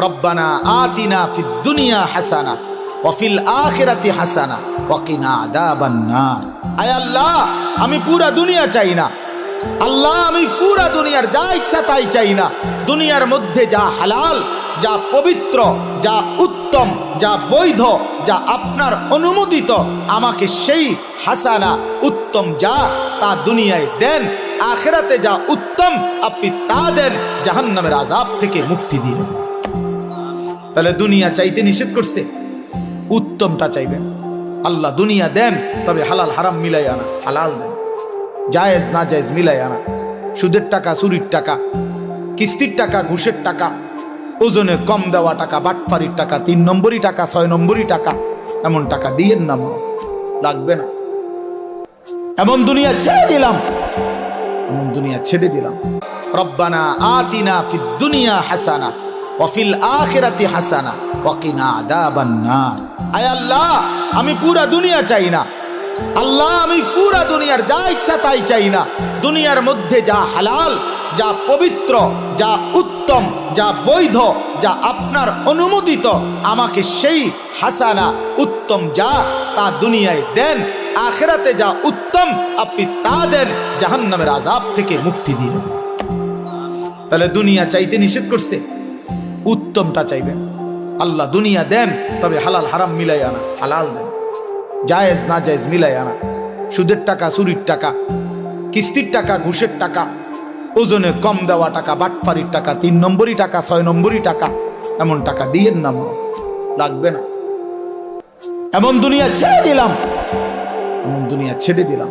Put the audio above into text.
রব্বানা আতিনা ফিদ দুনিয়া হাসানা ওয়া ফিল আখিরাতি হাসানা ওয়া কিনা আযাবান নার। আয় আল্লাহ, আমি পুরা দুনিয়া চাই না। আল্লাহ, আমি পুরা দুনিয়ার যা ইচ্ছা তাই চাই না। দুনিয়ার মধ্যে যা হালাল, যা পবিত্র, যা উত্তম, যা বৈধ, যা আপনার অনুমোদিত, আমাকে সেই হাসানা উত্তম যা তা দুনিয়ায় দেন। আখিরাতে যা উত্তম আপনি তা দেন, জাহান্নামের আযাব থেকে মুক্তি দিয়ে দেন। তাহলে দুনিয়া চাইতে নিষেধ করছে, উত্তমটা চাইবেন। আল্লাহ দুনিয়া দেন, তবে হালাল হারাম মিলাই আনা, হালাল দেন, জায়েজ না জায়েজ মিলাই আনা। সুদের টাকা, চুরির টাকা, কিস্তির টাকা, ঘুষের টাকা, ওজনে কম দেওয়া টাকা, বাটফারির টাকা, 3 নম্বরই টাকা, 6 নম্বরই টাকা, এমন টাকা দিয়েন না, লাগবে না। এমন দুনিয়া ছেড়ে দিলাম, এমন দুনিয়া ছেড়ে দিলাম। রব্বানা আতিনা ফিদ দুনিয়া হাসানা ওয়া ফিল আখিরাতি হাসানা ওয়া কিনা আযাবান নার। আয় আল্লাহ, আমি পুরা দুনিয়া চাই না। আল্লাহ, আমি পুরা দুনিয়ার যা ইচ্ছা তাই চাই না। দুনিয়ার মধ্যে যা হালাল, যা পবিত্র, যা উত্তম, যা বৈধ, যা আপনার অনুমোদিত, আমাকে সেই হাসানা উত্তম যা তা দুনিয়ায় দেন। আখিরাতে যা উত্তম আপনি তা দেন, জাহান্নামের আযাব থেকে মুক্তি দিয়ে দেন। তাহলে দুনিয়া চাইতে নিষেধ করছে, উত্তমটা চাইবেন। আল্লাহ দুনিয়া দেন, তবে হালাল হারাম মিলাই আনা, হালাল দেন, জায়েজ না জায়েজ মিলাই আনা। সুদের টাকা, চুরির টাকা, কিস্তির টাকা, ঘুষের টাকা, ওজনে কম দেওয়া টাকা, বাটফারির টাকা, 3 নম্বরই টাকা, 6 নম্বরই টাকা, এমন টাকা দিয়েন না, লাগবে না। এমন দুনিয়া ছেড়ে দিলাম, এমন দুনিয়া ছেড়ে দিলাম।